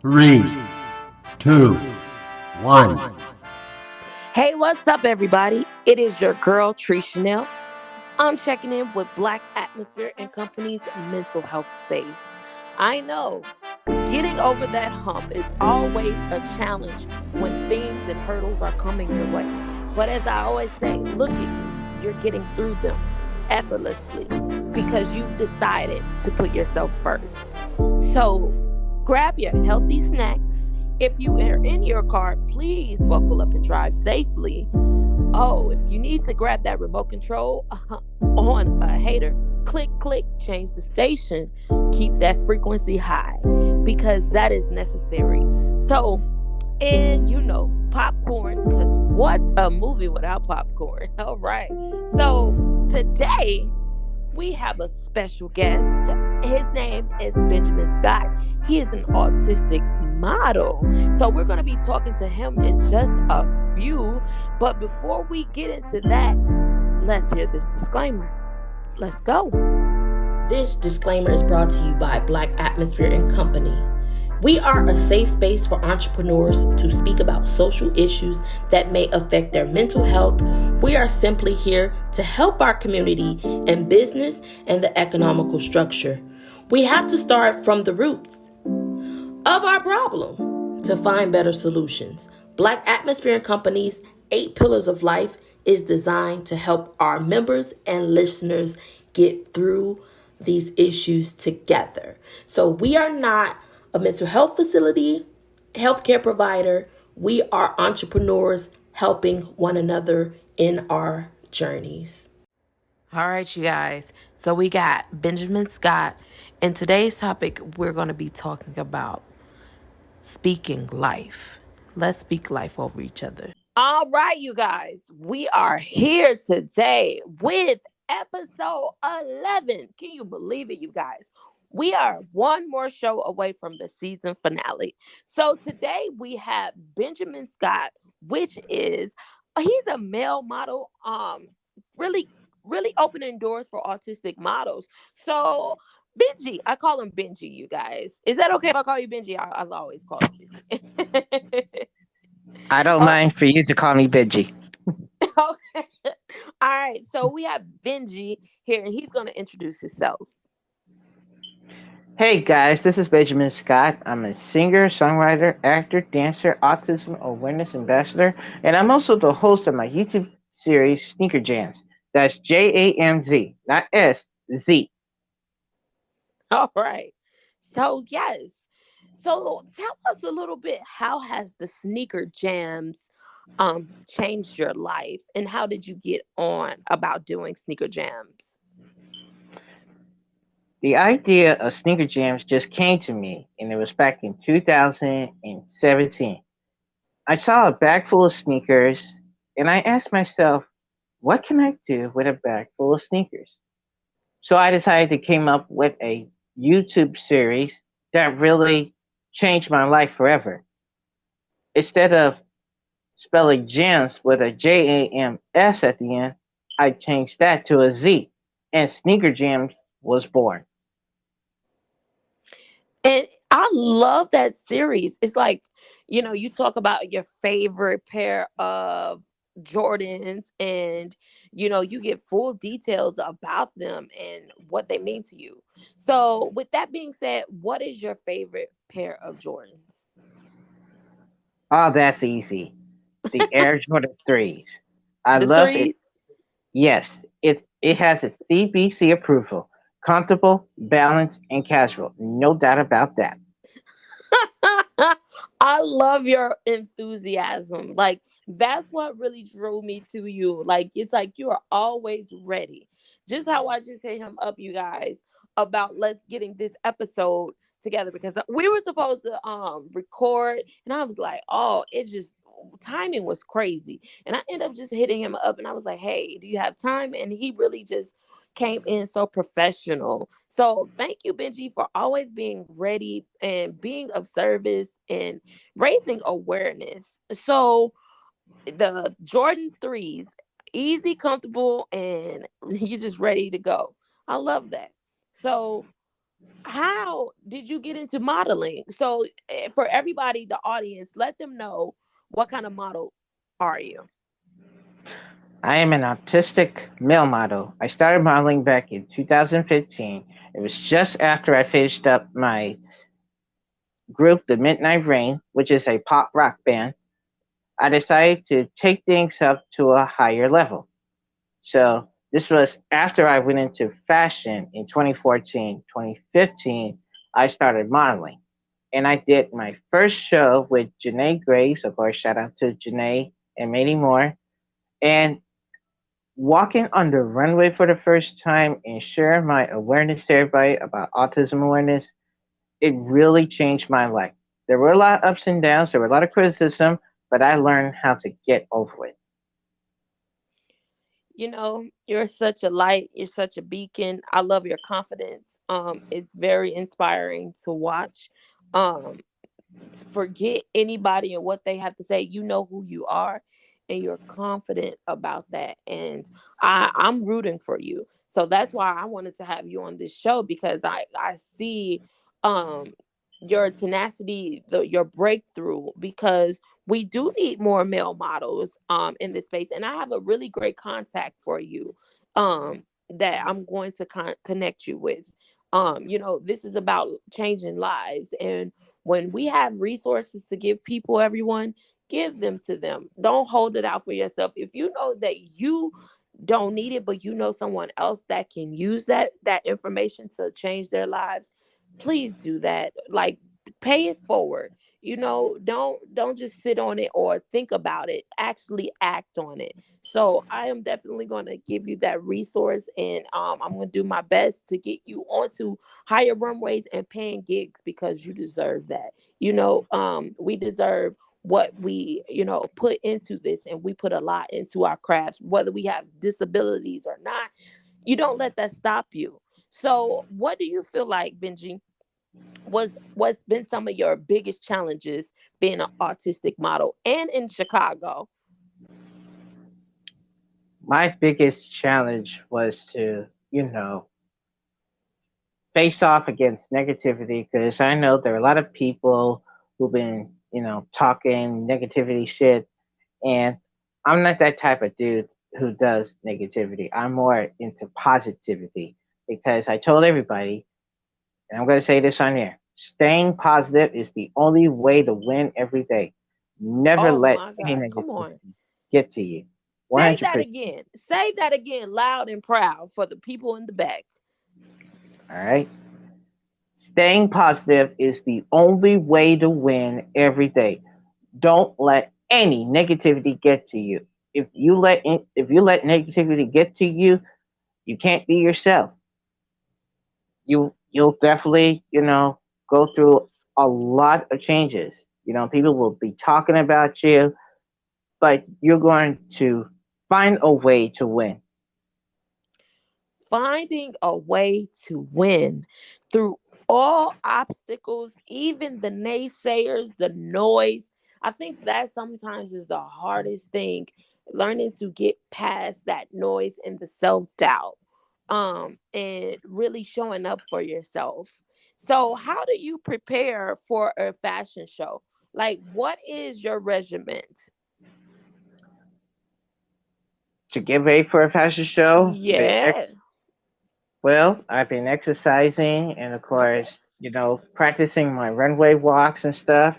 Three, two, one. Hey, what's up, everybody? It is your girl, Tree Chanel. I'm checking in with Black Atmosphere and Company's Mental Health Space. I know getting over that hump is always a challenge when themes and hurdles are coming your way. But as I always say, look at you. You're getting through them effortlessly because you've decided to put yourself first. So grab your healthy snacks. If you are in your car, please buckle up and drive safely. Oh, if you need to grab that remote control on a hater, click, click, change the station. Keep that frequency high because that is necessary. So, and popcorn, because what's a movie without popcorn? All right. So, today we have a special guest. His name is Benjamin Scott. He is an autistic model. So we're going to be talking to him in just a few. But before we get into that, let's hear this disclaimer. Let's go. This disclaimer is brought to you by Black Atmosphere and Company. We are a safe space for entrepreneurs to speak about social issues that may affect their mental health. We are simply here to help our community and business and the economical structure. We have to start from the roots of our problem to find better solutions. Black Atmosphere and Company's 8 Pillars of Life is designed to help our members and listeners get through these issues together. So we are not a mental health facility, healthcare provider. We are entrepreneurs helping one another in our journeys. All right, you guys. So we got Benjamin Scott. And today's topic, we're going to be talking about speaking life. Let's speak life over each other. All right, you guys. We are here today with episode 11. Can you believe it, you guys? We are one more show away from the season finale. So today we have Benjamin Scott, which is he's a male model, really really opening doors for autistic models. So Benji, I call him Benji, you guys. Is that okay if I call you Benji? I've always called you Benji. I don't Oh, mind for you to call me Benji. okay. All right. So we have Benji here, and he's going to introduce himself. Hey guys, this is Benjamin Scott. I'm a singer, songwriter, actor, dancer, autism awareness ambassador, and I'm also the host of my YouTube series Sneaker Jamz. That's JAMZ, not S, Z. All right. So, yes. So, tell us a little bit, how has the Sneaker Jams changed your life, and how did you get on about doing Sneaker Jams? The idea of Sneaker Jamz just came to me, and it was back in 2017. I saw a bag full of sneakers, and I asked myself, what can I do with a bag full of sneakers? So I decided to came up with a YouTube series that really changed my life forever. Instead of spelling gems with a JAMS at the end, I changed that to a Z, and Sneaker Jams was born. And I love that series. It's like, you talk about your favorite pair of Jordans, and you get full details about them and what they mean to you. So, with that being said, what is your favorite pair of Jordans? Oh, that's easy. The Air Jordan 3s. I The love it. threes? Yes, it has its CBC approval. Comfortable, balanced, and casual. No doubt about that. I love your enthusiasm. Like, that's what really drew me to you. Like, it's like you are always ready. Just how I just hit him up, you guys, about let's getting this episode together, because we were supposed to record, and I was like, oh, it just timing was crazy. And I ended up just hitting him up, and I was like, hey, do you have time? And he really just came in so professional. So thank you, Benji, for always being ready and being of service and raising awareness. So the Jordan threes, easy, comfortable, and you're just ready to go. I love that. So How did you get into modeling? So, for everybody, the audience, let them know what kind of model are you? I am an autistic male model. I started modeling back in 2015. It was just after I finished up my group, The Midnight Rain, which is a pop rock band. I decided to take things up to a higher level. So this was after I went into fashion in 2014. 2015, I started modeling. And I did my first show with Janae Grace. Of course, shout out to Janae and many more. And walking on the runway for the first time and sharing my awareness to everybody about autism awareness, it really changed my life. There were a lot of ups and downs, there were a lot of criticism, but I learned how to get over it. You're such a light, you're such a beacon. I love your confidence. It's very inspiring to watch. Um, Forget anybody and what they have to say. You know who you are, and you're confident about that. And I'm rooting for you. So that's why I wanted to have you on this show, because I see um your tenacity, your breakthrough, because we do need more male models in this space. And I have a really great contact for you that I'm going to connect you with. This is about changing lives, and when we have resources to give people, everyone, give them to them. Don't hold it out for yourself. If you know that you don't need it, but you know someone else that can use that information to change their lives, please do that. Like, pay it forward. Don't just sit on it or think about it. Actually act on it. So I am definitely going to give you that resource, and I'm going to do my best to get you onto higher runways and paying gigs, because you deserve that. We deserve what we put into this, and we put a lot into our crafts, whether we have disabilities or not. You don't let that stop you. So what do you feel like, Benji, what's been some of your biggest challenges being an autistic model and in Chicago? My biggest challenge was to, face off against negativity because I know there are a lot of people who've been, talking negativity shit. And I'm not that type of dude who does negativity. I'm more into positivity because I told everybody, and I'm going to say this on here, staying positive is the only way to win every day. Never Oh let my any God, come on. negativity get to you. Say that 100%. again. Say that again, loud and proud, for the people in the back. All right. Staying positive is the only way to win every day. Don't let any negativity get to you. If you let negativity get to you, you can't be yourself. You'll definitely, go through a lot of changes. People will be talking about you, but you're going to find a way to win. Finding a way to win through all obstacles, even the naysayers, the noise. I think that sometimes is the hardest thing, learning to get past that noise and the self-doubt, and really showing up for yourself. So how do you prepare for a fashion show? Like, what is your regiment? To get ready for a fashion show, Yeah. well, I've been exercising and, of Okay. course, practicing my runway walks and stuff.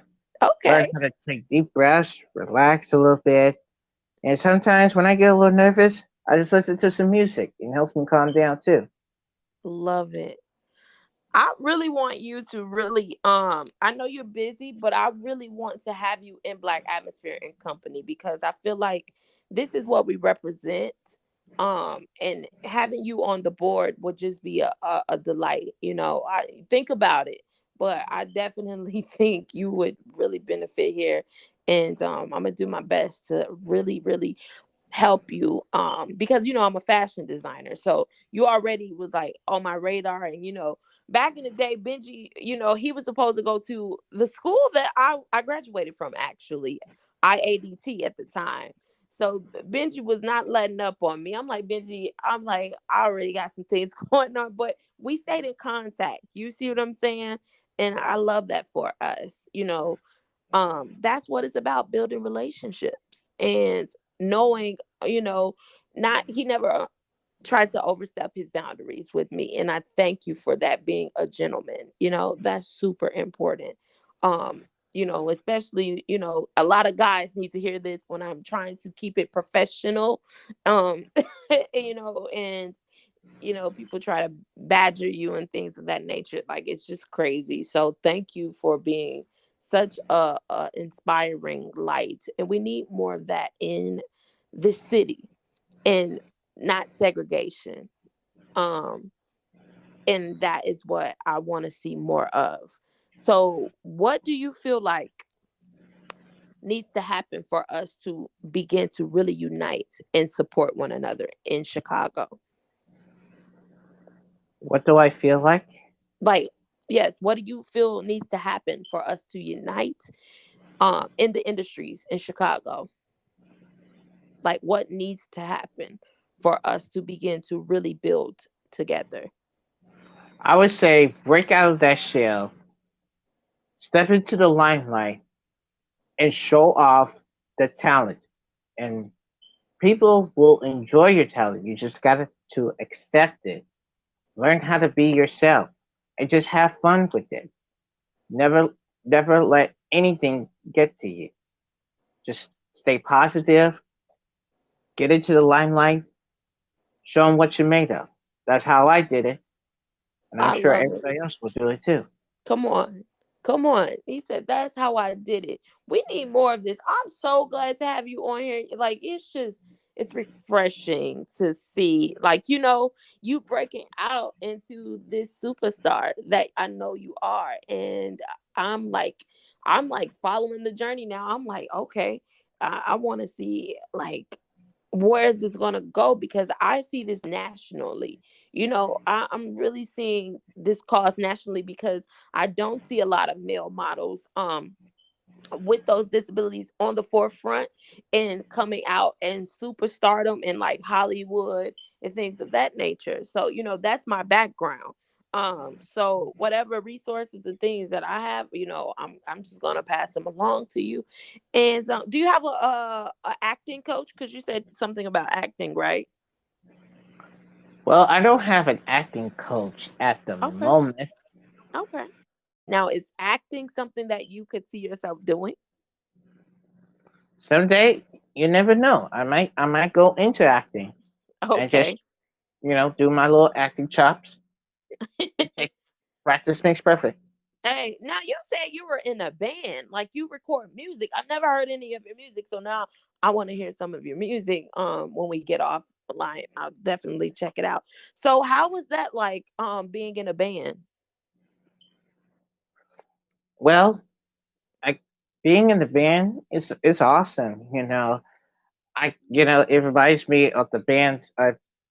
Learn Okay. how to take deep breaths, relax a little bit. And sometimes when I get a little nervous, I just listen to some music. It helps me calm down too. Love it. I really want you to really I know you're busy, but I really want to have you in Black Atmosphere and Company, because I feel like this is what we represent. And having you on the board would just be a delight. I think about it, but I definitely think you would really benefit here. And I'm gonna do my best to really, really help you, because I'm a fashion designer, so you already was like on my radar. And back in the day, Benji, he was supposed to go to the school that I graduated from, actually, IADT at the time. So Benji was not letting up on me. I'm like, Benji, I'm like, I already got some things going on, but we stayed in contact. You see what I'm saying? And I love that for us. That's what it's about, building relationships and knowing, you know, not he never tried to overstep his boundaries with me, and I thank you for that, being a gentleman. That's super important. Especially, a lot of guys need to hear this when I'm trying to keep it professional. um and people try to badger you and things of that nature. Like, it's just crazy. So thank you for being such a inspiring light, and we need more of that in this city, and not segregation. um and that is what I want to see more of. So what do you feel like needs to happen for us to begin to really unite and support one another in Chicago? What do I feel like? Like, yes, what do you feel needs to happen for us to unite in the industries in Chicago? Like, what needs to happen for us to begin to really build together? I would say break out of that shell, step into the limelight, and show off the talent. And people will enjoy your talent. You just got to accept it. Learn how to be yourself and just have fun with it. Never, never let anything get to you. Just stay positive, get into the limelight, show them what you're made of. That's how I did it. And I'm I sure love it. everybody else will do it too. Come on. Come on. He said, that's how I did it. We need more of this. I'm so glad to have you on here. Like, it's refreshing to see, like, you breaking out into this superstar that I know you are. And I'm like, I'm like following the journey now. I'm like, okay, I want to see, like, where is this going to go? Because I see this nationally. I'm really seeing this cause nationally, because I don't see a lot of male models with those disabilities on the forefront and coming out and superstardom in like Hollywood and things of that nature. So, that's my background. So whatever resources and things that I have, I'm just gonna pass them along to you. And do you have a acting coach? Because you said something about acting, right? Well, I don't have an acting coach at the Okay. moment. Okay. Now, is acting something that you could see yourself doing? Someday, you never know. I might go into acting and Okay. just, do my little acting chops. It takes practice makes perfect. Hey, now you said you were in a band, like you record music. I've never heard any of your music, so now I want to hear some of your music. When we get off the line, I'll definitely check it out. So, how was that like? Being in a band. Well, I being in the band is awesome. It reminds me of the bands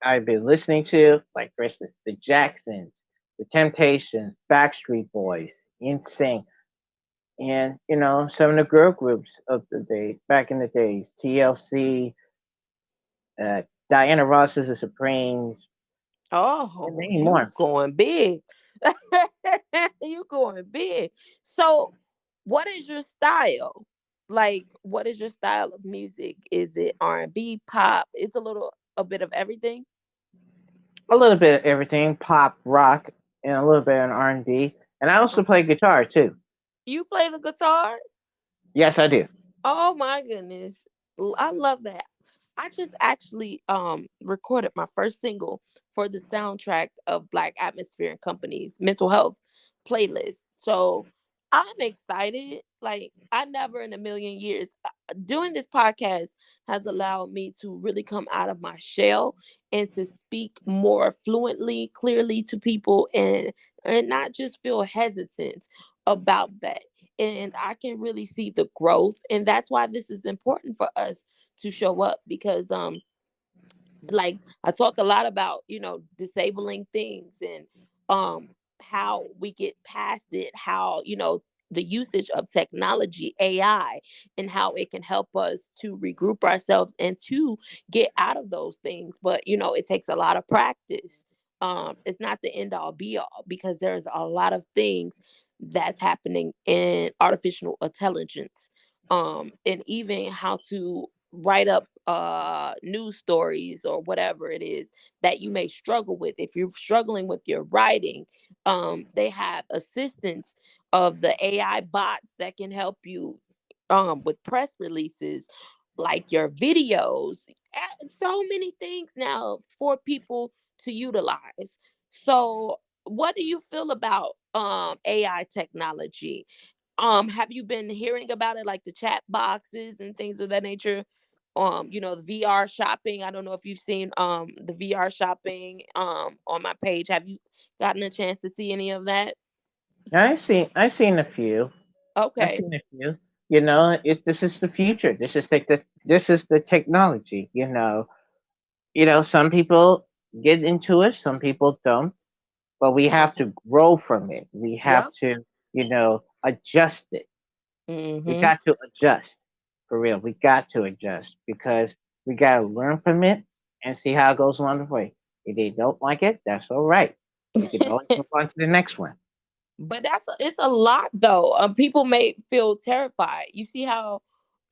I've been listening to, like for instance, the Jacksons, the Temptations, Backstreet Boys, NSYNC, and some of the girl groups of the day back in the days, TLC, uh, Diana Ross's The Supremes, and Oh, many you more. going big? You going big? So, what is your style? Like, what is your style of music? Is it R&B, pop? It's a bit of everything. A little bit of everything, pop, rock, and a little bit of R&B. And I also play guitar too. You play the guitar? Yes, I do. Oh my goodness. I love that. I just actually recorded my first single for the soundtrack of Black Atmosphere and Company's mental health playlist. So I'm excited. Like, I never in a million years, doing this podcast has allowed me to really come out of my shell and to speak more fluently, clearly to people, and not just feel hesitant about that. And I can really see the growth, and that's why this is important for us to show up, because like, I talk a lot about, disabling things, and how we get past it, how, the usage of technology, AI, and how it can help us to regroup ourselves and to get out of those things. But it takes a lot of practice. It's not the end all be all, because there's a lot of things that's happening in artificial intelligence, and even how to write up news stories or whatever it is that you may struggle with. If you're struggling with your writing, they have assistance of the AI bots that can help you with press releases, like your videos. So many things now for people to utilize. So what do you feel about AI technology? Have you been hearing about it, like the chat boxes and things of that nature? The VR shopping. I don't know if you've seen the VR shopping on my page. Have you gotten a chance to see any of that? I seen a few. I've Okay. seen a few. This is the future. This is the technology. Some people get into it, some people don't, but we have to grow from it. We have Yep. to, adjust it. We Mm-hmm. got to adjust for real. We got to adjust because we got to learn from it and see how it goes along the way. If they don't like it, that's all right. We can always move on to the next one. But it's a lot though. People may feel terrified. You see how,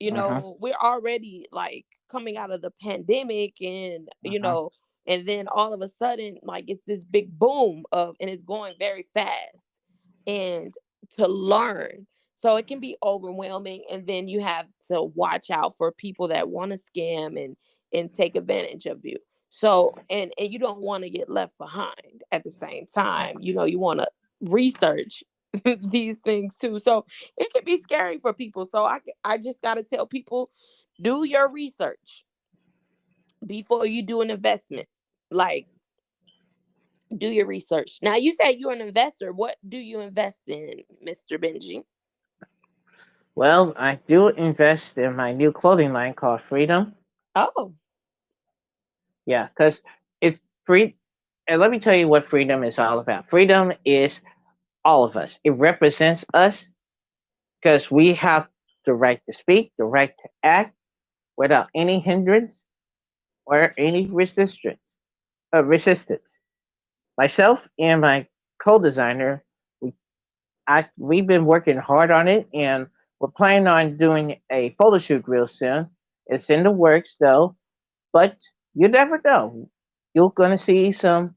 Uh-huh. we're already like coming out of the pandemic, and Uh-huh. and then all of a sudden, like, it's this big boom of, and it's going very fast, and to learn. So it can be overwhelming, and then you have to watch out for people that want to scam and take advantage of you. So, and you don't want to get left behind at the same Right. time. You want to research these things too. So it can be scary for people. So I just got to tell people, do your research before you do an investment. Like, do your research. Now, you say you're an investor. What do you invest in, Mr. Benji? Well, I do invest in my new clothing line called Freedom. Oh, Yeah, because it's free. And let me tell you what freedom is all about. Freedom is all of us. It represents us because we have the right to speak, the right to act without any hindrance or any resistance. Resistance. Myself and my co-designer, we we've been working hard on it, and we're planning on doing a photo shoot real soon. It's in the works though, but you never know. You're gonna see some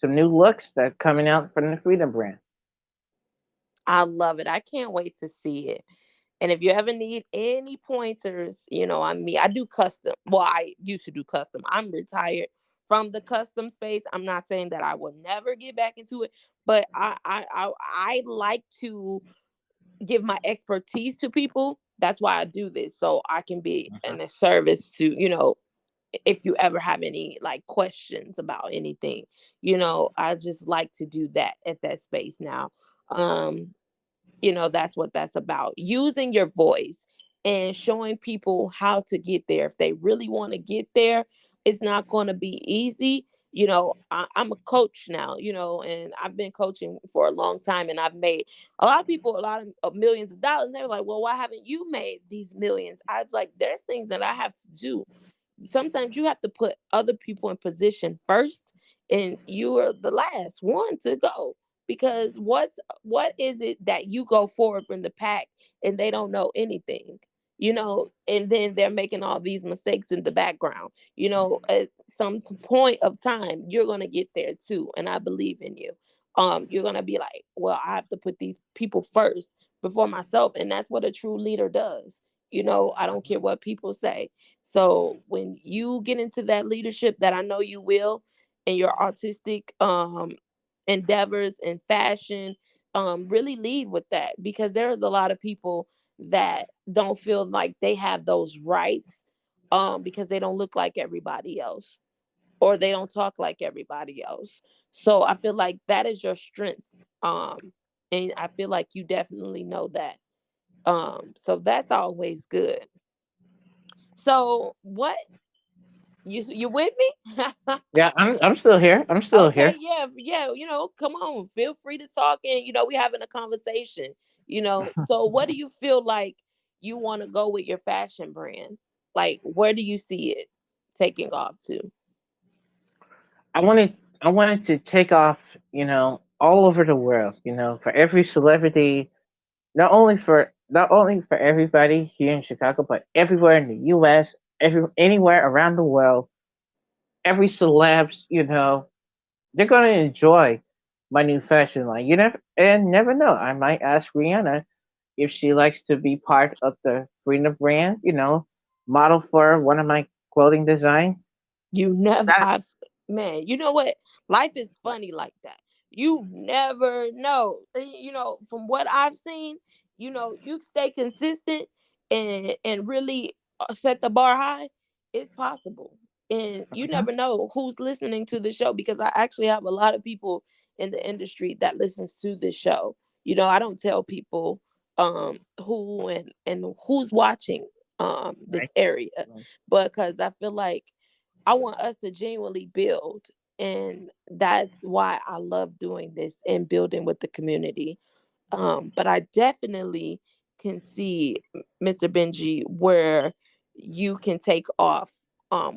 new looks that coming out from the Freedom brand. I love it. I can't wait to see it. And if you ever need any pointers, I'm me. I do custom. Well, I used to do custom. I'm retired from the custom space. I'm not saying that I will never get back into it, but I like to give my expertise to people. That's why I do this, so I can be Uh-huh. in a service to, if you ever have any like questions about anything. I just like to do that at that space now. um that's what that's about, using your voice and showing people how to get there. If they really want to get there, it's not going to be easy. I'm a coach now, and I've been coaching for a long time, and I've made a lot of people a lot of millions of dollars, and they're like, well, why haven't you made these millions? I was like, there's things that I have to do. Sometimes you have to put other people in position first, and you are the last one to go, because what is it that you go forward from the pack and they don't know anything, and then they're making all these mistakes in the background. At some point of time, you're going to get there too, and I believe in you. You're going to be like, well, I have to put these people first before myself, and that's what a true leader does. I don't care what people say. So when you get into that leadership, that I know you will, and your artistic endeavors and fashion, really lead with that, because there is a lot of people that don't feel like they have those rights, because they don't look like everybody else, or they don't talk like everybody else. So I feel like that is your strength. And I feel like you definitely know that. So that's always good. So what, you with me? Yeah, I'm still here. I'm still Okay, here. yeah, yeah. Come on, feel free to talk, and we having a conversation. So what do you feel like you want to go with your fashion brand? Like, where do you see it taking off to? I wanted to take off, all over the world, for every celebrity, not only for everybody here in Chicago, but everywhere in the US, anywhere around the world, every celebs, they're gonna enjoy my new fashion line. Never know. I might ask Rihanna if she likes to be part of the Freedom brand, model for one of my clothing designs. You never, That man, you know what? Life is funny like that. You never know. From what I've seen, you stay consistent and really set the bar high. It's possible. And you Mhm. never know who's listening to the show because I actually have a lot of people in the industry that listens to this show. I don't tell people who and who's watching this Right. area, Right. because I feel like I want us to genuinely build. And that's why I love doing this and building with the community. But I definitely can see, Mr. Benji, where you can take off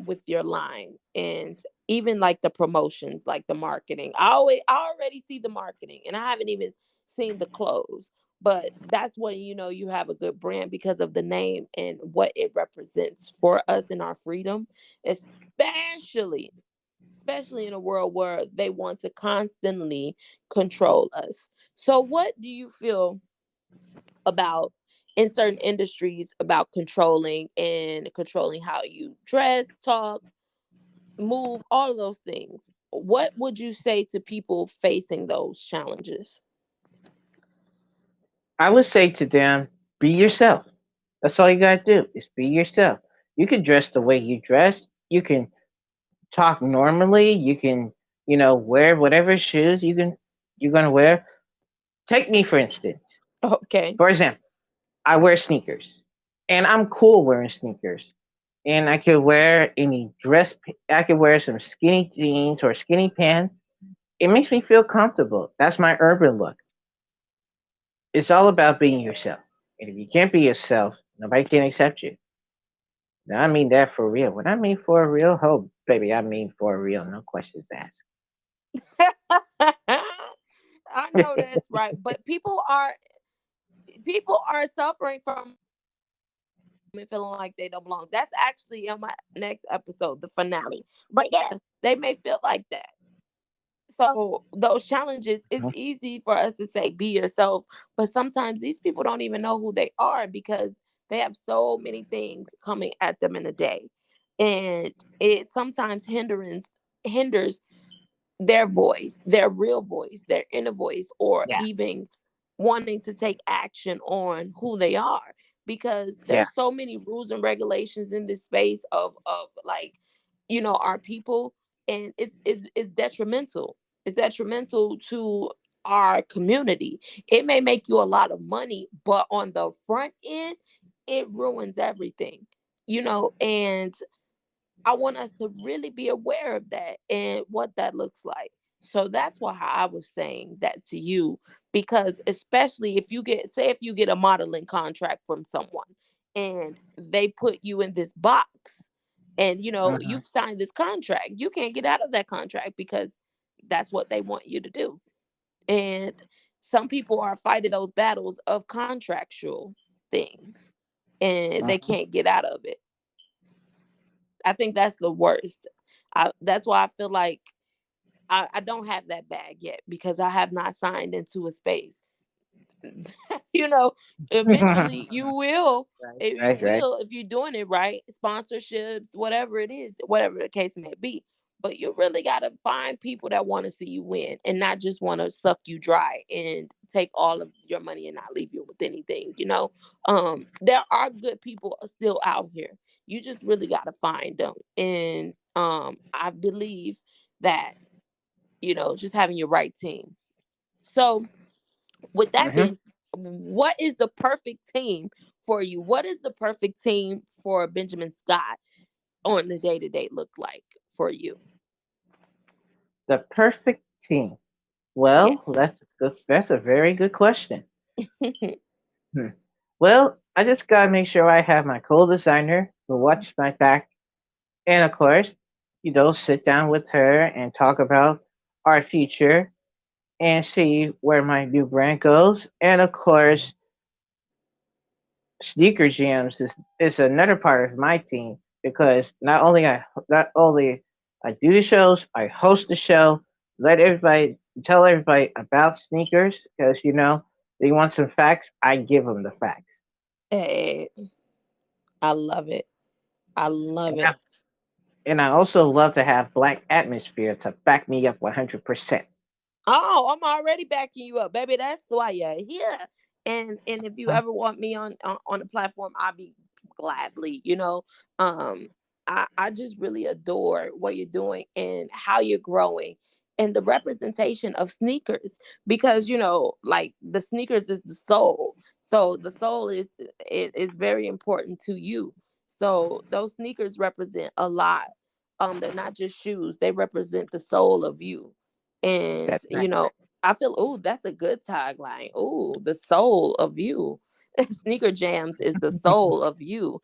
with your line and even like the promotions, like the marketing. I already see the marketing and I haven't even seen the clothes. But that's when you have a good brand because of the name and what it represents for us in our freedom, especially especially in a world where they want to constantly control us. So, what do you feel about in certain industries about controlling how you dress, talk, move, all of those things? What would you say to people facing those challenges? I would say to them, be yourself. That's all you gotta do is be yourself. You can dress the way you dress. You can talk normally. You can, wear whatever shoes you're gonna wear. Take me for instance. Okay. For example, I wear sneakers, and I'm cool wearing sneakers. And I could wear any I could wear some skinny jeans or skinny pants. It makes me feel comfortable. That's my urban look. It's all about being yourself. And if you can't be yourself, nobody can accept you. Now, I mean that for real. When I mean for real, oh, baby, I mean for real. No questions asked. I know that's right, but people are suffering from and feeling like they don't belong. That's actually on my next episode, the finale. But yeah, they may feel like that. So those challenges, it's Mhm. easy for us to say be yourself, but sometimes these people don't even know who they are because they have so many things coming at them in a day. And it sometimes hinders their voice, their real voice, their inner voice, or Yeah, even wanting to take action on who they are. Because yeah, there's so many rules and regulations in this space of like, our people, and it's detrimental. It's detrimental to our community. It may make you a lot of money, but on the front end, it ruins everything. And I want us to really be aware of that and what that looks like. So that's why I was saying that to you, because especially if you get a modeling contract from someone and they put you in this box and hmm you've signed this contract, you can't get out of that contract because that's what they want you to do. And some people are fighting those battles of contractual things and they hmm can't get out of it. I think that's the worst. That's why I feel like I don't have that bag yet because I have not signed into a space. you know, right, Eventually you will. If you right, right. will, if you're doing it right, sponsorships, whatever it is, whatever the case may be. But you really got to find people that want to see you win and not just want to suck you dry and take all of your money and not leave you with anything. There are good people still out here. You just really got to find them. And I believe that, just having your right team. So, with that hmm being, what is the perfect team for you? What is the perfect team for Benjamin Scott on the day to day look like for you? The perfect team. Yeah. Well, that's a very good question. Hmm. Well, I just gotta make sure I have my co-designer who watches my back, and of course, sit down with her and talk about our future and see where my new brand goes. And of course, Sneaker Jamz is another part of my team because not only I do the shows, I host the show, let everybody tell everybody about sneakers because they want some facts, I give them the facts. Hey, I love it. I love And I, it. and I also love to have black atmosphere to back me up 100%. Oh, I'm already backing you up, baby. That's why you're here. And if you Huh? ever want me on the platform, I'll be gladly. Um, I just really adore what you're doing and how you're growing and the representation of sneakers because like the sneakers is the soul. So the soul is very important to you. So those sneakers represent a lot. They're not just shoes; they represent the soul of you. And That's right. I feel, oh, that's a good tagline. Oh, the soul of you. Sneaker Jams is the soul of you.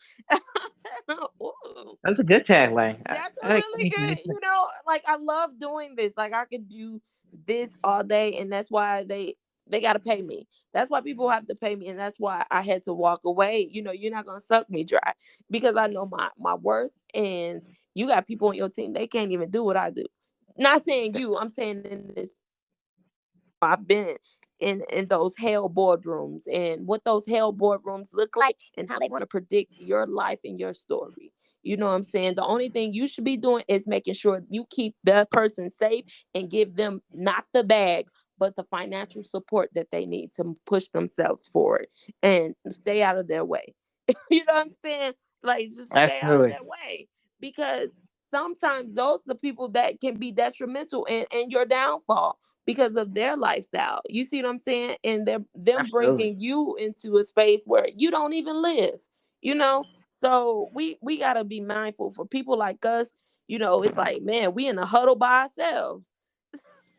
Ooh, That's a good tagline. that's a I like really anything good, that's like I love doing this. Like I could do this all day, and that's why they gotta pay me. That's why people have to pay me, and that's why I had to walk away. You're not gonna suck me dry because I know my worth, and you got people on your team, they can't even do what I do. Not saying you, I'm saying in this I've been in those hell boardrooms and what those hell boardrooms look like and how they want to predict your life and your story. You know what I'm saying? The only thing you should be doing is making sure you keep that person safe and give them not the bag, but the financial support that they need to push themselves forward and stay out of their way. You know what I'm saying? Like just stay out of absolutely, their way because sometimes those are the people that can be detrimental in your downfall because of their lifestyle. You see what I'm saying? And they're them absolutely, bringing you into a space where you don't even live. You know, so we gotta be mindful for people like us. It's like, man, we in a huddle by ourselves.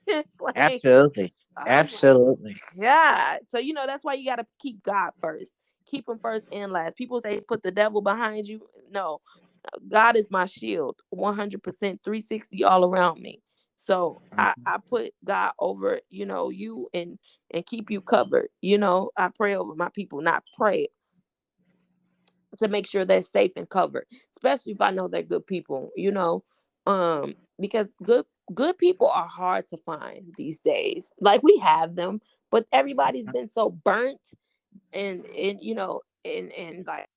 It's like absolutely, I'm like, absolutely. God. So that's why you gotta keep God first. Keep him first and last. People say put the devil behind you. No, God is my shield, 100%, 360 all around me. So Mhm. I put God over, you and keep you covered. I pray over my people, not pray to make sure they're safe and covered, especially if I know they're good people. Because good people are hard to find these days. Like we have them, but everybody's been so burnt and and like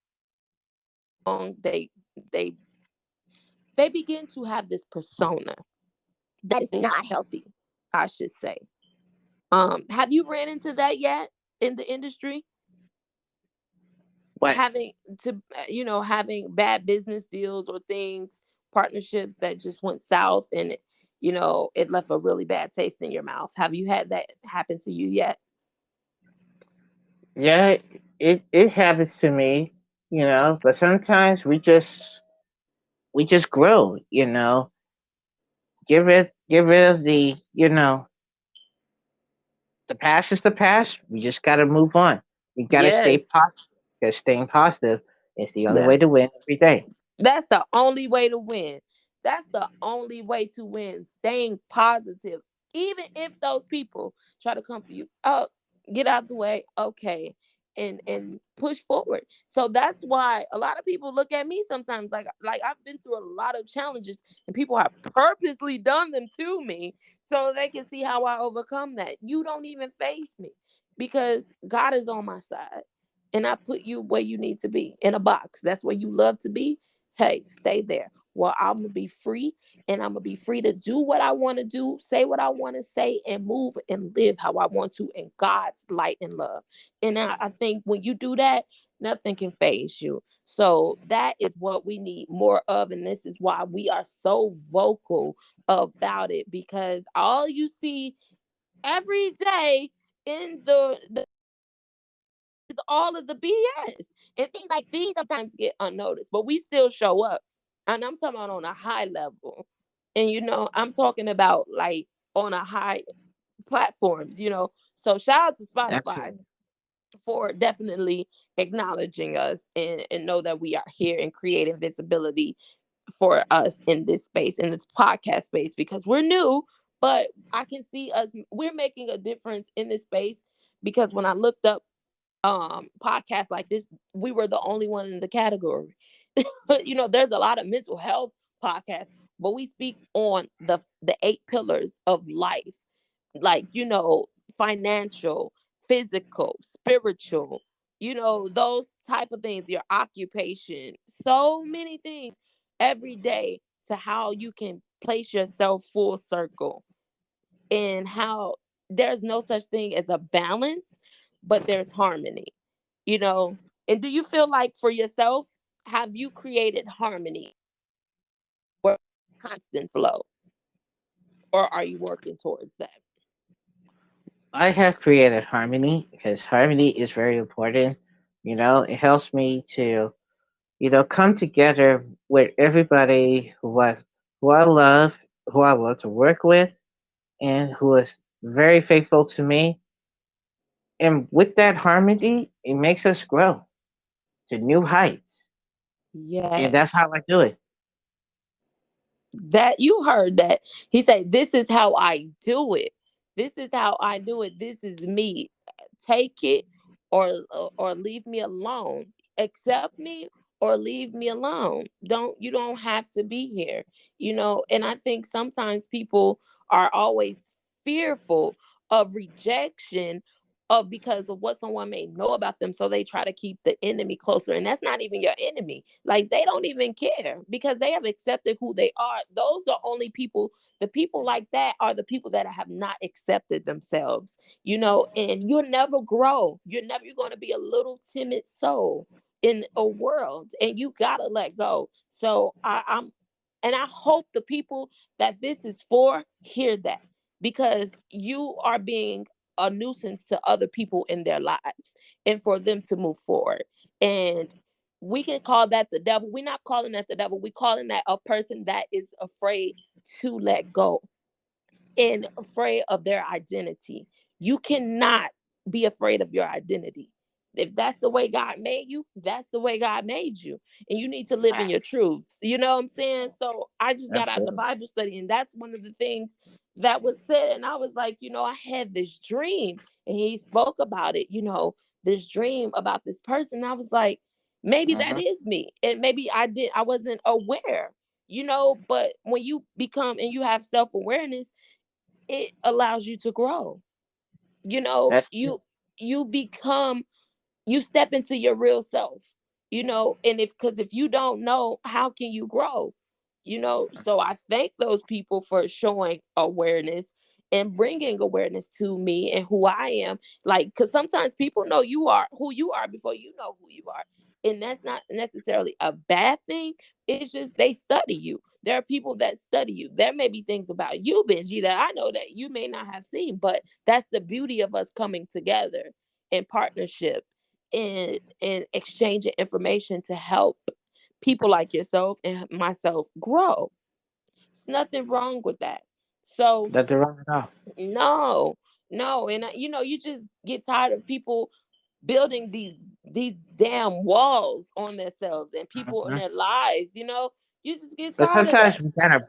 they they begin to have this persona that is not healthy, I should say. Have you ran into that yet in the industry? What? Having to, having bad business deals or things, partnerships that just went south and it left a really bad taste in your mouth. Have you had that happen to you yet? Yeah, it happens to me, but sometimes we just grow, Get rid of the past is the past. We just got to move on. We got to stay Yes. positive because staying positive is the only Yes. way to win every day. That's the only way to win. That's the only way to win. Staying positive. Even if those people try to come for you. Oh, get out the way. Okay. And push forward. So that's why a lot of people look at me sometimes like I've been through a lot of challenges and people have purposely done them to me so they can see how I overcome that. You don't even face me because God is on my side. And I put you where you need to be in a box. That's where you love to be. Hey, stay there. Well, I'm gonna be free and I'm gonna be free to do what I want to do, say what I want to say, and move and live how I want to in God's light and love. And I think when you do that, nothing can phase you. So that is what we need more of. And this is why we are so vocal about it because all you see every day in the is all of the BS. And things like these sometimes get unnoticed, but we still show up. And I'm talking about on a high level. And I'm talking about like on a high platforms. So shout out to Spotify. Absolutely. for definitely acknowledging us, and know that we are here and creating visibility for us in this space, in this podcast space, because we're new, but I can see us, we're making a difference in this space. Because when I looked up podcasts like this, we were the only one in the category. There's a lot of mental health podcasts, but we speak on the 8 pillars of life, like, financial, physical, spiritual, those type of things, your occupation, so many things every day, to how you can place yourself full circle, and how there's no such thing as a balance, but there's harmony, you know. And do you feel like, for yourself, have you created harmony or constant flow, or are you working towards that? I have created harmony because harmony is very important. It helps me to, come together with everybody who I love, who I love to work with, and who is very faithful to me. And with that harmony, it makes us grow to new heights. And Yes. that's how I do it. That, you heard that. He said, "This is how I do it. This is how I do it. This is me. Take it, or leave me alone. Accept me or leave me alone. You don't have to be here." And I think sometimes people are always fearful of rejection, because of what someone may know about them, so they try to keep the enemy closer, and that's not even your enemy. Like, they don't even care, because they have accepted who they are. Those are only people, the people like that are the people that have not accepted themselves, and you'll never grow. You're going to be a little timid soul in a world, and you got to let go. So and I hope the people that this is for hear that, because you are being a nuisance to other people in their lives, and for them to move forward. And we can call that the devil. We're not calling that the devil. We're calling that a person that is afraid to let go, and afraid of their identity. You cannot be afraid of your identity. If that's the way God made you, that's the way God made you. And you need to live in your truths. You know what I'm saying? So I just got out of the Absolutely. Bible study, and that's one of the things that was said. And I was like, I had this dream, and he spoke about it, this dream about this person. I was like, maybe that Hmm. is me. And maybe I wasn't aware, but when you become and you have self-awareness, it allows you to grow. you know That's true. you you become, you step into your real self, and if you don't know, how can you grow? So I thank those people for showing awareness and bringing awareness to me and who I am. Like, because sometimes people know you are who you are before you know who you are, and that's not necessarily a bad thing. It's just they study you. There are people that study you. There may be things about you, Benji, that I know that you may not have seen, but that's the beauty of us coming together in partnership, and exchanging information to help people like yourself and myself grow. There's nothing wrong with that. So That's the wrong at all. no, no, and you just get tired of people building these damn walls on themselves and people in Hmm. their lives. You just get But tired of sometimes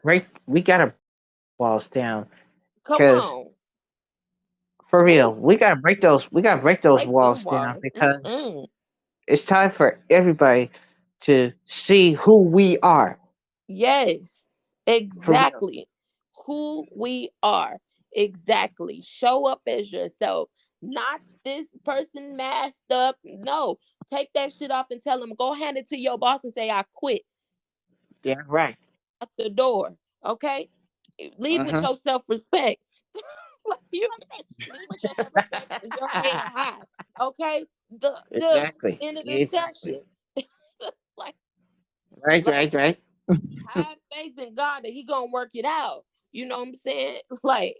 that. we gotta walls down Come because on, for real, ooh, we gotta break those break them walls down walls. because Mm-mm. it's time for everybody to see who we are. Yes, For real. exactly. Who we are. Exactly. Show up as yourself. Not this person masked up. No. Take that shit off and tell them, go hand it to your boss and say, I quit. Yeah, right. At the door. Okay? Leave with Hmm. your self respect. You know what I'm saying? Leave with your self respect and your head high. Okay? The Exactly. end of Exactly. discussion. like Right, like right, right. have faith in God that He gonna work it out. You know what I'm saying? Like,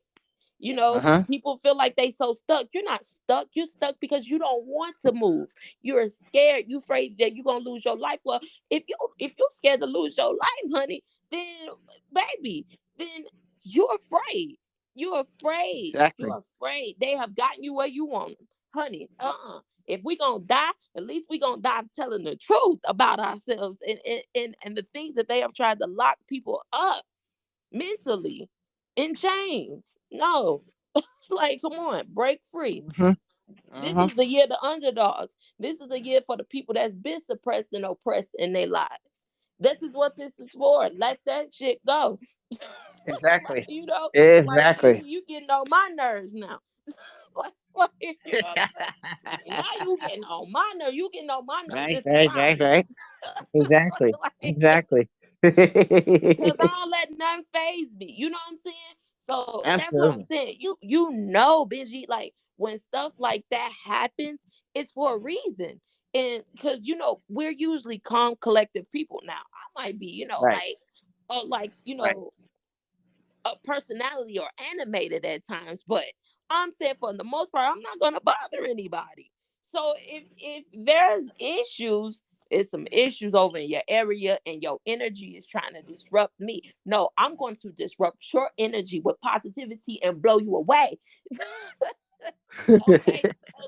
Uh-huh. people feel like they so stuck. You're not stuck. You're stuck because you don't want to move. You're scared. You afraid that you're gonna lose your life. Well, if you're scared to lose your life, honey, then baby, then you're afraid. You're afraid. Exactly. You're afraid. They have gotten you where you want them, honey. If we gonna die, at least we gonna die telling the truth about ourselves and the things that they have tried to lock people up mentally in chains. No, like, come on, break free. Mhm. This Mhm. is the year of the underdogs. This is the year for the people that's been suppressed and oppressed in their lives. This is what this is for. Let that shit go. Exactly. You know, like Exactly. you getting on my nerves now. You know what I'm saying? Now you getting on my nerves. You getting on my nerves. Right. It's Right. fine. Right. Right. Exactly. Like, Exactly. cause I don't let none phase me. You know what I'm saying? So that's what I'm Absolutely. saying. You know, Benji, like when stuff like that happens, it's for a reason. And because we're usually calm, collective people. Now, I might be, Right. like Right. a personality or animated at times, but I'm saying for the most part, I'm not gonna bother anybody. So if there's issues, it's some issues over in your area and your energy is trying to disrupt me. No, I'm going to disrupt your energy with positivity and blow you away. Okay,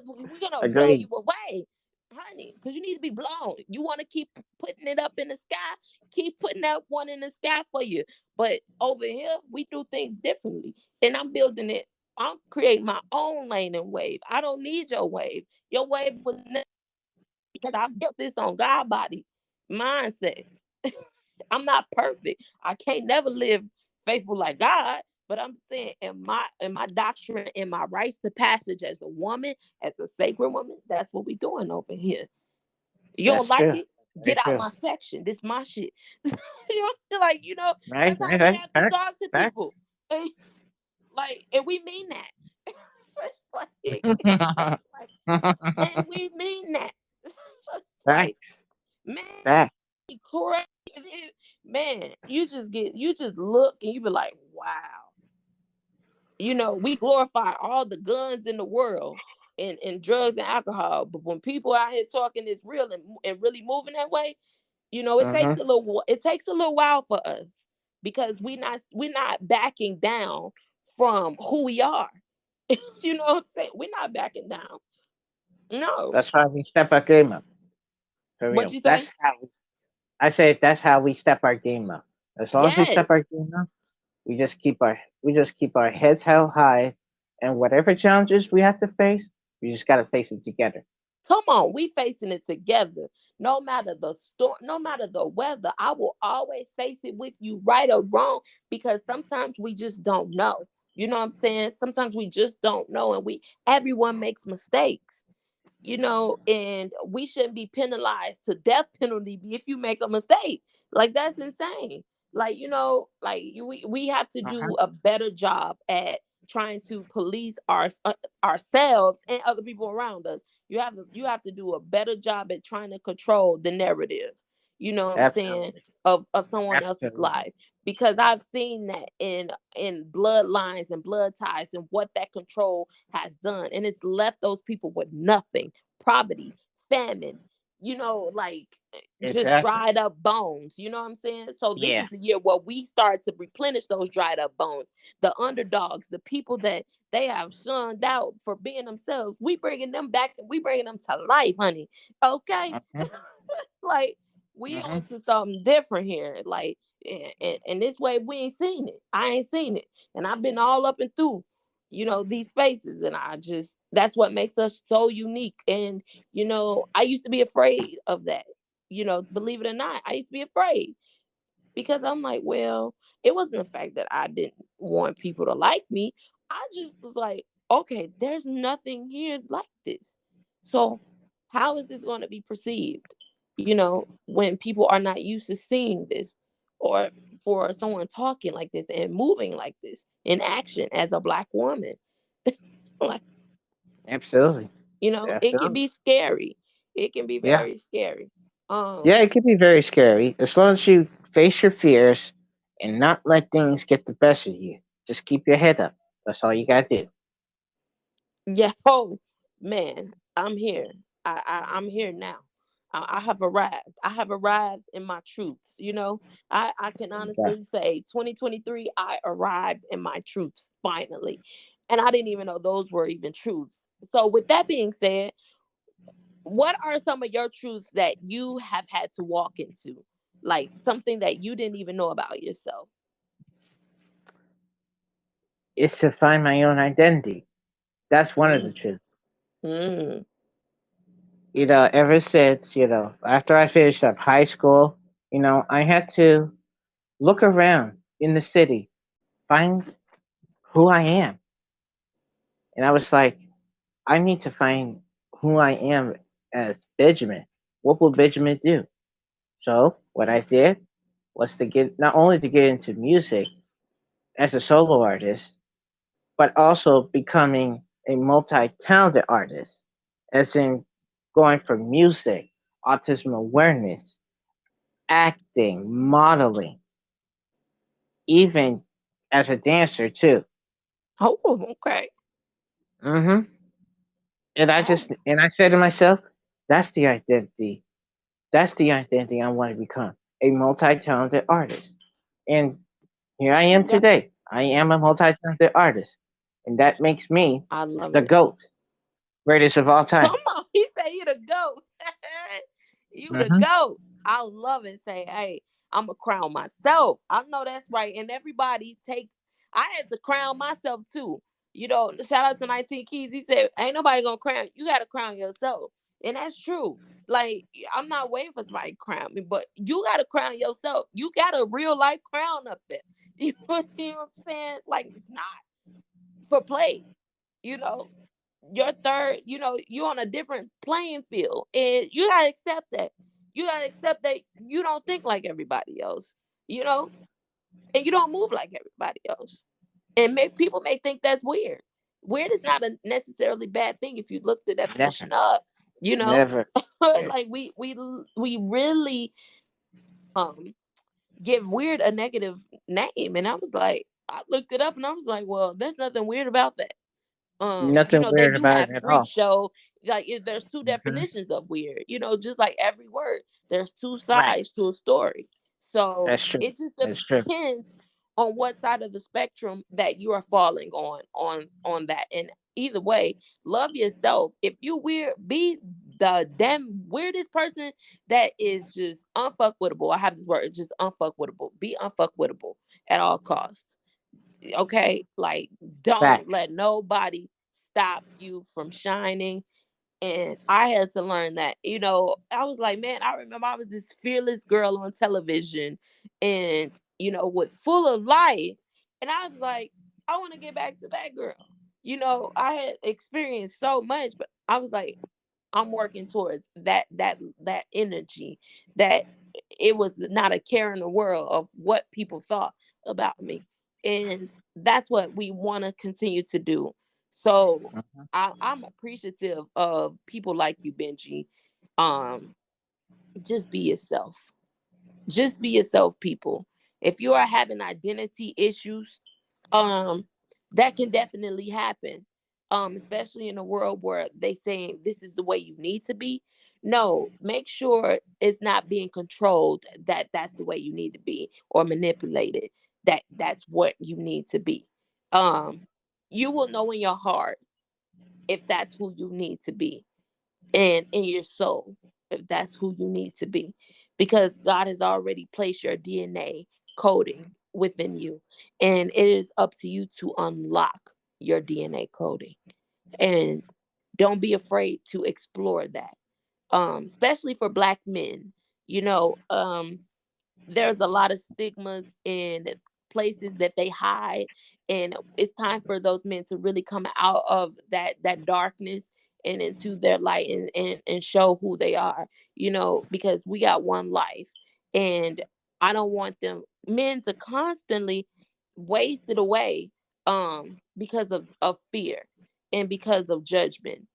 we're gonna blow you Agreed. away, honey, because you need to be blown. You want to keep putting it up in the sky, keep putting that one in the sky for you. But over here, we do things differently, and I'm building it. I'm creating my own lane and wave. I don't need your wave. Your wave was never, because I built this on God body mindset. I'm not perfect. I can't never live faithful like God. But I'm saying in my doctrine, in my rites to passage as a woman, as a sacred woman, that's what we doing over here. You don't That's like true. it? Very Get out true. my section. This my shit. Like, Right. that's how Right. we Right. have to Facts. talk to Facts. people. And, like, and we mean that. like, like, and we mean that. It's like, Facts. man, Facts. crazy. Man, you just look and you be like, wow. We glorify all the guns in the world and drugs and alcohol, but when people out here talking is real and really moving that way, Mhm. it takes a little while for us because we're not backing down from who we are. You know what I'm saying? We're not backing down. No. That's why we step our game up. For What real. you say? That's how I say. That's how we step our game up. As long as we Yes. step our game up, we just keep our heads held high, and whatever challenges we have to face, we just gotta face it together. Come on, we facing it together. No matter the storm, no matter the weather, I will always face it with you, right or wrong, because sometimes we just don't know. You know what I'm saying? Sometimes we just don't know, and we everyone makes mistakes. And we shouldn't be penalized to death penalty if you make a mistake. Like that's insane. Like we have to Uh-huh. do a better job at trying to police ourselves and other people around us. You have to do a better job at trying to control the narrative. You know what I'm saying, Absolutely. of someone else's Absolutely. life, because I've seen that in bloodlines and blood ties and what that control has done, and it's left those people with nothing, poverty, famine, like just Exactly. dried up bones. You know what I'm saying? So this Yeah. is the year where we start to replenish those dried up bones. The underdogs, the people that they have shunned out for being themselves, we bringing them back and we bringing them to life, honey. Okay, Mhm. like we on Mhm. to something different here. Like, and this way we ain't seen it. I ain't seen it, and I've been all up and through, these spaces, and I just that's what makes us so unique. And I used to be afraid of that. Believe it or not, I used to be afraid because I'm like, well, it wasn't the fact that I didn't want people to like me. I just was like, okay, there's nothing here like this. So, how is this going to be perceived? When people are not used to seeing this, or for someone talking like this and moving like this in action as a Black woman. Like, Absolutely. it can Absolutely. be scary. It can be Yeah. very scary. Yeah, it can be very scary. As long as you face your fears and not let things get the best of you. Just keep your head up. That's all you gotta do. Yeah. Oh man, I'm here. I'm here now. I have arrived. I have arrived in my truths. I can Okay. honestly say 2023, I arrived in my truths finally. And I didn't even know those were even truths. So with that being said, what are some of your truths that you have had to walk into? Like something that you didn't even know about yourself? It's to find my own identity. That's one of the Mm. truths. Mm. Ever since, after I finished up high school, I had to look around in the city, find who I am. And I was like, I need to find who I am as Benjamin. What will Benjamin do? So what I did was to get not only to get into music as a solo artist, but also becoming a multi-talented artist, as in going from music, autism awareness, acting, modeling, even as a dancer too. Oh, okay. hmm And Oh, I said to myself, that's the identity. That's the identity I want to become, a multi-talented artist. And here I am that today. I am a multi-talented artist, and that makes me I love the it. GOAT, greatest of all Come time. on, he said you the goat. You the hmm goat. I love it. Say, hey, I'm a crown myself. I know that's right. And everybody take. I had to crown myself too. Shout out to 19 Keys. He said, ain't nobody gonna crown. You gotta crown yourself. And that's true. Like, I'm not waiting for somebody to crown me, but you gotta crown yourself. You got a real life crown up there. See what I'm saying? Like, it's not for play. You know, your third, you're on a different playing field. And you gotta accept that. You gotta accept that you don't think like everybody else, you know, and you don't move like everybody else. And people may think that's weird. Weird is not a necessarily bad thing if you look the Never, definition up, you know. never. Like we really um give weird a negative name. And I was like, I looked it up and I was like, well, there's nothing weird about that. Nothing They weird do about have it at freak all. show. Like, there's two hmm definitions of weird, just like every word, there's two Right. sides to a story. So That's true. it just That's true. depends on what side of the spectrum that you are falling on that. And either way, love yourself. If you weird, be the damn weirdest person that is just unfuckwittable. I have this word, it's just unfuckwittable. Be unfuckwittable at all costs. Okay, like, don't Facts. let nobody stop you from shining. And I had to learn that. I was like, man, I remember I was this fearless girl on television, and with full of life. And I was like, I want to get back to that girl. I had experienced so much, but I was like, I'm working towards that energy, that it was not a care in the world of what people thought about me. And that's what we want to continue to do. So hmm I'm appreciative of people like you, Benji. Um, just be yourself. Just be yourself, people. If you are having identity issues, um, that can definitely happen. Especially in a world where they saying this is the way you need to be. No, make sure it's not being controlled, that that's the way you need to be, or manipulated, that that's what you need to be. Um, you will know in your heart if that's who you need to be, and in your soul if that's who you need to be, because God has already placed your DNA coding within you, and it is up to you to unlock your DNA coding. And don't be afraid to explore that, especially for Black men. There's a lot of stigmas in places that they hide, and it's time for those men to really come out of that darkness and into their light, and show who they are, because we got one life. And I don't want them men to constantly waste it away, because of fear and because of judgment.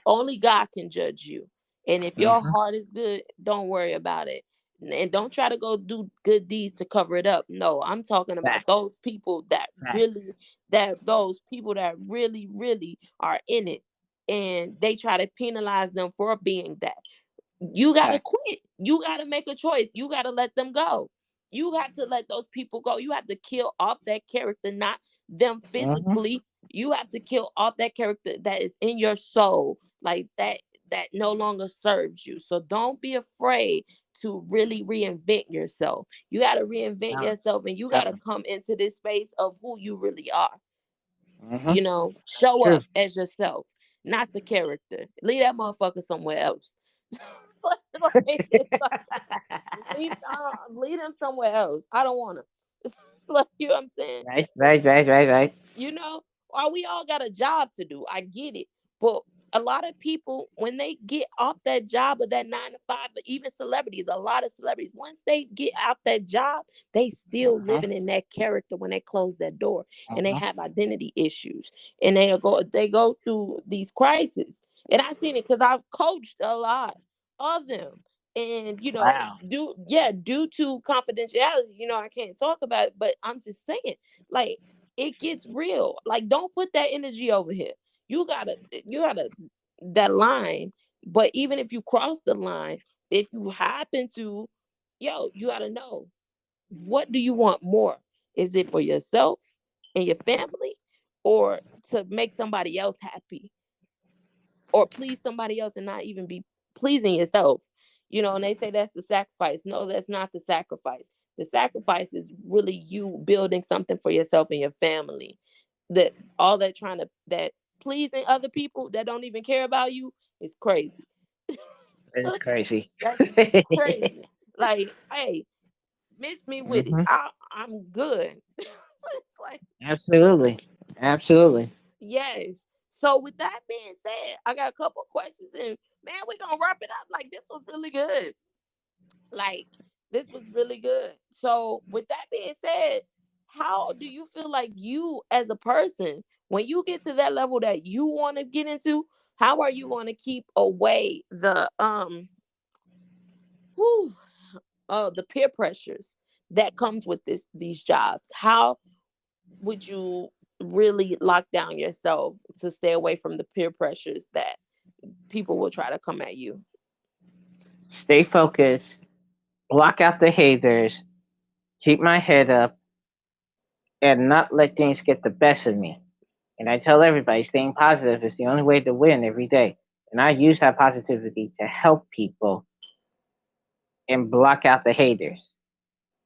Only God can judge you. And if your hmm heart is good, don't worry about it. And don't try to go do good deeds to cover it up. No, I'm talking about Facts. Facts. those people that really, really are in it, and they try to penalize them for being that. You got to Facts. quit. You got to make a choice. You got to let them go. You have to let those people go. You have to kill off that character, not them hmm physically. You have to kill off that character that is in your soul. Like that. that no longer serves you. So don't be afraid to really reinvent yourself. You got to reinvent No, yourself, and you got to definitely. come into this space of who you really are. Mm-hmm. That's Show true. up as yourself, not the character. Leave that motherfucker somewhere else. Like, it's like, leave them somewhere else. I don't want to. Like, you know what I'm saying? Right, right, right, right, right. you know we all got a job to do. I get it, but a lot of people, when they get off that job of that 9 to 5, but even celebrities, a lot of celebrities, once they get out that job, they still Uh-huh, living in that character when they close that door, and they uh-huh. have identity issues, and they go through these crises. And I've seen it because I've coached a lot of them. And Wow. due to confidentiality, I can't talk about it, but I'm just saying, like, it gets real. Like, don't put that energy over here. You gotta that line. But even if you cross the line, if you happen to, you gotta know, what do you want more? Is it for yourself and your family, or to make somebody else happy, or please somebody else and not even be pleasing yourself? And they say that's the sacrifice. No, that's not the sacrifice. The sacrifice is really you building something for yourself and your family. That all that trying to that pleasing other people that don't even care about you is crazy. That is crazy. That's crazy. Like, hey, miss me with it. Hmm. I'm good. It's like, Absolutely. Absolutely. yes. So with that being said, I got a couple questions, and man, we're gonna wrap it up. Like, this was really good. Like, this was really good. So with that being said, how do you feel like you as a person, when you get to that level that you want to get into, how are you going to keep away whew, the peer pressures that comes with these jobs? How would you really lock down yourself to stay away from the peer pressures that people will try to come at you? Stay focused. Block out the haters. Keep my head up, and not let things get the best of me. And I tell everybody, staying positive is the only way to win every day. And I use that positivity to help people and block out the haters.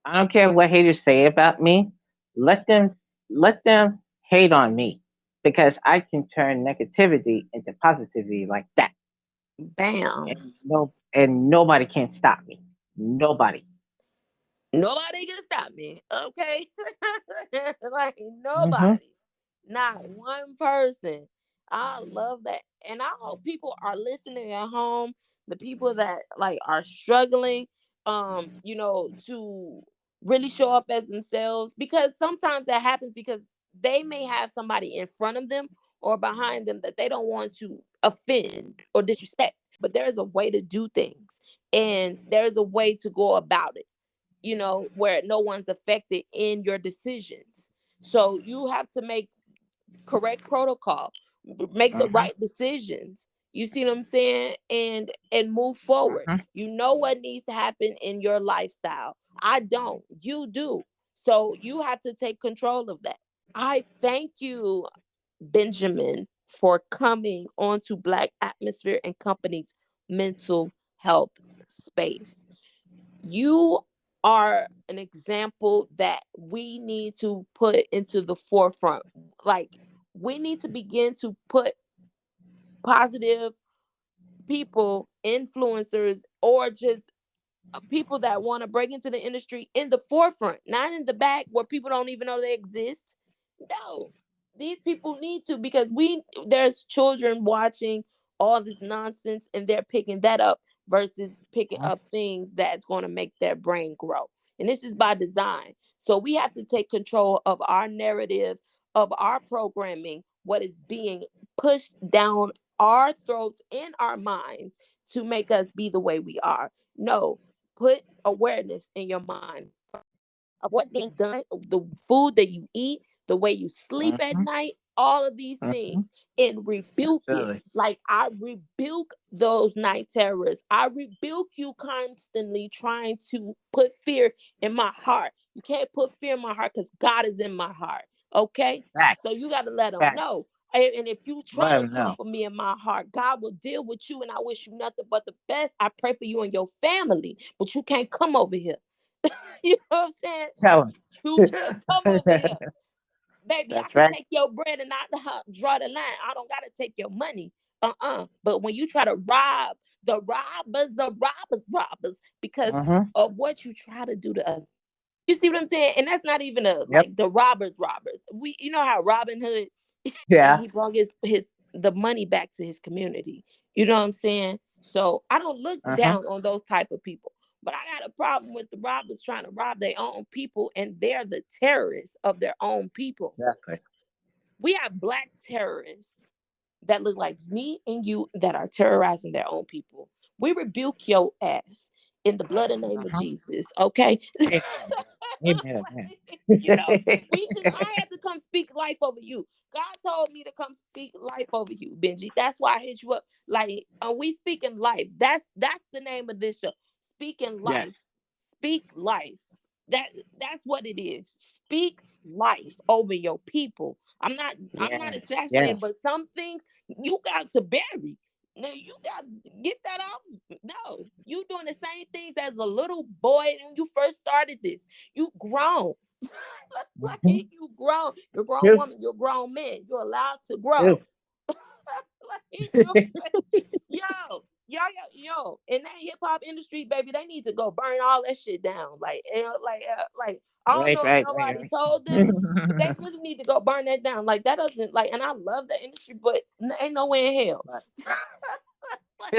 I don't care what haters say about me. Let them let them hate on me because I can turn negativity into positivity like that. Bam. And nobody can stop me. Nobody. Nobody can stop me, okay? Like, Hmm. nobody. Not one person. I love that. And I hope people are listening at home, the people that like are struggling, to really show up as themselves, because sometimes that happens because they may have somebody in front of them or behind them that they don't want to offend or disrespect. But there is a way to do things, and there is a way to go about it, where no one's affected in your decisions. So you have to make correct protocol, make the Hmm. right decisions. You see what I'm saying? And move forward. Hmm. You know what needs to happen in your lifestyle. I don't. You do. So you have to take control of that. I thank you, Benjamin, for coming onto Black Atmosphere and Company's mental health space. You are an example that we need to put into the forefront. Like, we need to begin to put positive people, influencers, or just people that want to break into the industry in the forefront, not in the back where people don't even know they exist. No, these people need to, because there's children watching all this nonsense and they're picking that up versus picking up things that's going to make their brain grow. And this is by design. So we have to take control of our narrative, of our programming, what is being pushed down our throats in our minds to make us be the way we are. No, put awareness in your mind of what's being done, the food that you eat, the way you sleep at Hmm. night, all of these Hmm. things, and rebuke it. Absolutely. Like, I rebuke those night terrors. I rebuke you constantly trying to put fear in my heart. You can't put fear in my heart because God is in my heart. Okay? So you Facts. got to let them Facts. know. And if you try Let to them come know. for me in my heart, God will deal with you, and I wish you nothing but the best. I pray for you and your family, but you can't come over here. You know what I'm saying? Tell You them. can't come over here. Baby, I That's can right. take your bread and not draw the line. I don't gotta take your money. But when you try to rob the robbers, because Mm-hmm. of what you try to do to us. You see what I'm saying? And that's not even a Yep. like the robbers. You know how Robin Hood and Yeah. he brought his the money back to his community. You know what I'm saying? So I don't look Uh-huh. down on those type of people. But I got a problem with the robbers trying to rob their own people, and they're the terrorists of their own people. Exactly. We have black terrorists that look like me and you that are terrorizing their own people. We rebuke your ass in the blood and name of Uh-huh. Jesus, okay? Amen, bro. Amen, man. You know, I had to come speak life over you. God told me to come speak life over you, Benji. That's why I hit you up. Like, we speaking life. That's the name of this show. Speaking life. Yes. Speak life. That that's what it is. Speak life over your people. I'm not Yes. assassinating, Yes. but some things you got to bury. Now you got to get that off. No, you doing the same things as a little boy when you first started this. You grown. Like Mm-hmm. you grown. You're a grown True. woman. You're a grown man. You're allowed to grow. True. Like, you know, yo, in that hip hop industry, baby, they need to go burn all that shit down. Like, I don't Right, know if right, right, nobody told them, but they right. really need to go burn that down. Like that doesn't like, and I love that industry, but ain't nowhere in hell. Right. Like,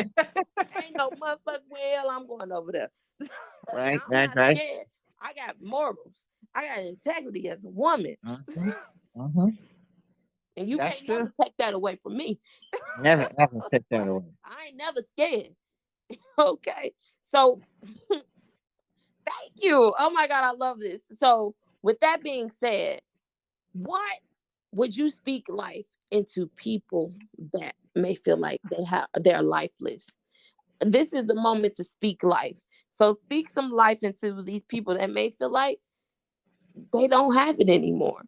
ain't no motherfucking way hell I'm going over there. Right, I'm right, not right. scared. I got morals. I got integrity as a woman, Mm-hmm. Mm-hmm. and you That's can't true. never take that away from me. Never, ever take that away. I ain't never scared. Okay, so thank you. Oh my God, I love this. So, with that being said, what would you speak life into people that may feel like they're lifeless? This is the moment to speak life. So speak some life into these people that may feel like they don't have it anymore.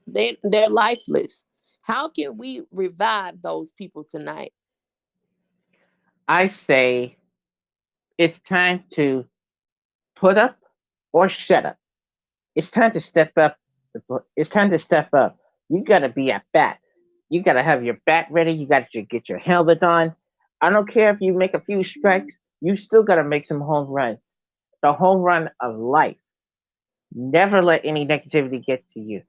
They're lifeless. How can we revive those people tonight? I say it's time to put up or shut up. It's time to step up. It's time to step up. You got to be at bat. You got to have your bat ready. You got to get your helmet on. I don't care if you make a few strikes. You still got to make some home runs. The home run of life. Never let any negativity get to you.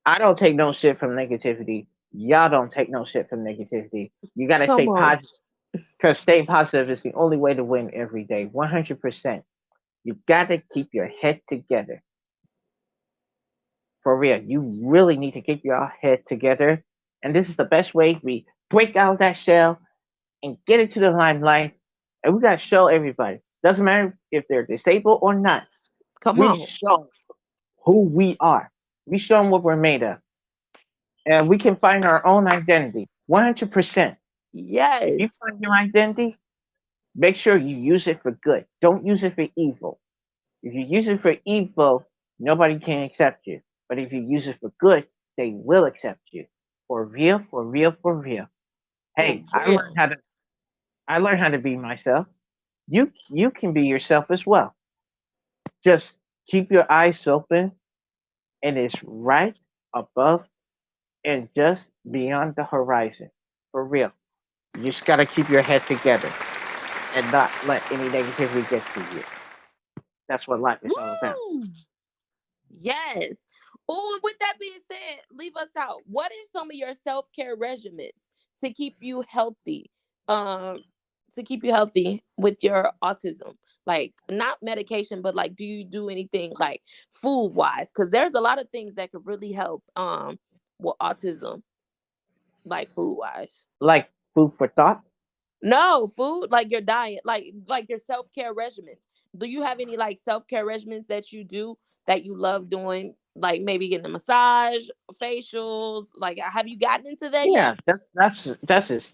I don't take no shit from negativity. Y'all don't take no shit from negativity. You got to Come stay on. positive because staying positive is the only way to win every day. 100%. You got to keep your head together. For real, you really need to get your head together. And this is the best way we break out of that shell and get into the limelight. And we got to show everybody. Doesn't matter if they're disabled or not. Come We on. show who we are. We show them what we're made of. And we can find our own identity. 100%. If you Yes. find your identity, make sure you use it for good. Don't use it for evil. If you use it for evil, nobody can accept you. But if you use it for good, they will accept you. For real, for real, for real. For Hey, real. I learned how to be myself. You can be yourself as well. Just keep your eyes open and it's right above and just beyond the horizon. For real. You just gotta keep your head together and not let any negativity get to you. That's what life is all about. Woo! Yes. Oh, and with that being said, leave us out. What is some of your self-care regimens to keep you healthy? Um, to keep you healthy with your autism. Like not medication, but like do you do anything like food wise? Because there's a lot of things that could really help with autism, like food wise. Like food for thought. No, food, like your diet, like your self-care regimens. Do you have any like self-care regimens that you do that you love doing? Like maybe getting a massage, facials. Like have you gotten into that yet? Yeah,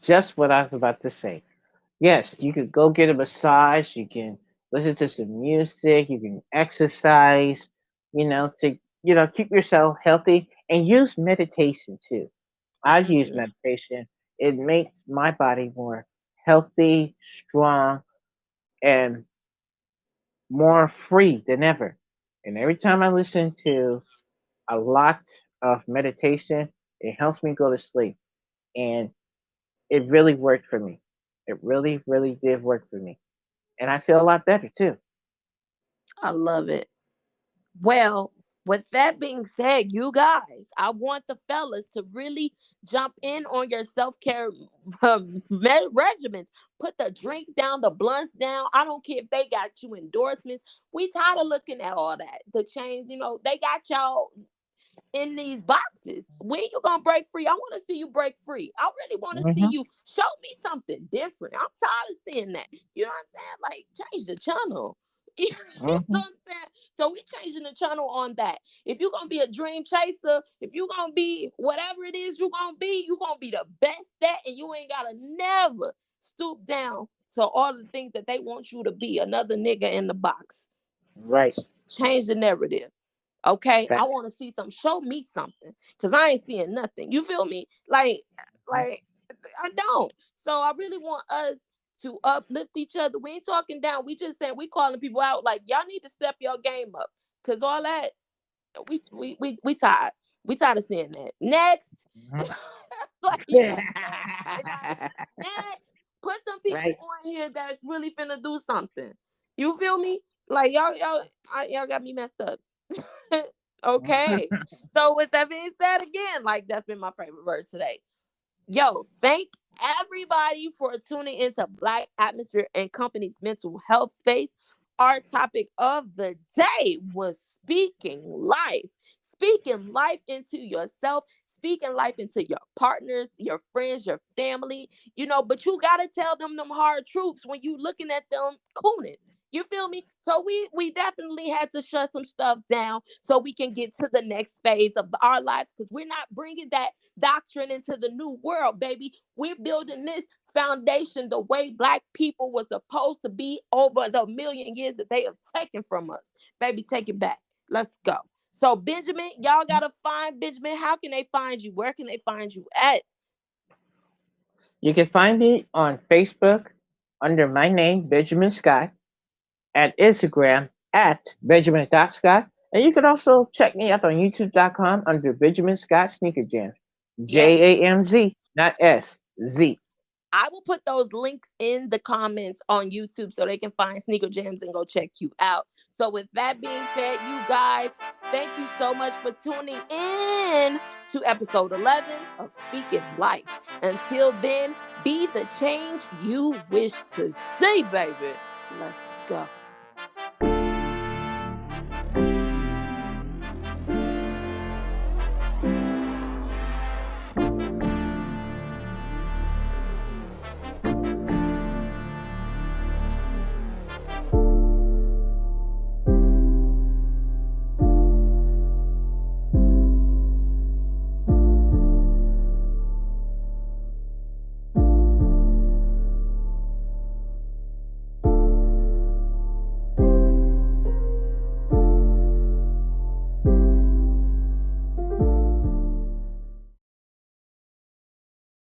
just what I was about to say. Yes, you could go get a massage. You can listen to some music. You can exercise. To keep yourself healthy And use meditation too. I use Mhm. meditation. It makes my body more healthy, strong, and more free than ever. And every time I listen to a lot of meditation, it helps me go to sleep. And it really worked for me. It really, really did work for me. And I feel a lot better too. I love it. Well, with that being said, you guys, I want the fellas to really jump in on your self care regimens. Put the drinks down, the blunts down. I don't care if they got you endorsements. We tired of looking at all that. The chains, they got y'all in these boxes. When you gonna break free? I want to see you break free. I really want to see Hmm. you show me something different. I'm tired of seeing that. You know what I'm saying? Like change the channel. You know Hmm. what I'm saying? So we changing the channel on that. If you're gonna be a dream chaser, if you're gonna be whatever it is you're gonna be the best at, and you ain't gotta never stoop down to all the things that they want you to be. Another nigga in the box. Right. Change the narrative. Okay, I Fact. want to see some. Show me something, cause I ain't seeing nothing. You feel me? Like I don't. So I really want us to uplift each other. We ain't talking down. We just saying we calling people out. Like y'all need to step your game up, cause all that we tired. We tired of seeing that. Next, Mhm. like you know what I'm saying? Like, next, put some people Right. on here that's really finna do something. You feel me? Like y'all got me messed up. Okay. So with that being said, again, like that's been my favorite word today. Yo, thank everybody for tuning into Black Atmosphere and Company's mental health space. Our topic of the day was speaking life into yourself, speaking life into your partners, your friends, your family, but you got to tell them hard truths when you looking at them cooning. You feel me? So we definitely had to shut some stuff down so we can get to the next phase of our lives because we're not bringing that doctrine into the new world, baby. We're building this foundation the way Black people were supposed to be over the million years that they have taken from us. Baby, take it back. Let's go. So, Benjamin, y'all got to find Benjamin. How can they find you? Where can they find you at? You can find me on Facebook under my name, Benjamin Scott, at Instagram at Benjamin.Scott. And you can also check me out on YouTube.com under Benjamin Scott Sneaker Jamz. Yes. JAMZ, not S, Z. I will put those links in the comments on YouTube so they can find Sneaker Jamz and go check you out. So, with that being said, you guys, thank you so much for tuning in to episode 11 of Speaking Life. Until then, be the change you wish to see, baby. Let's go.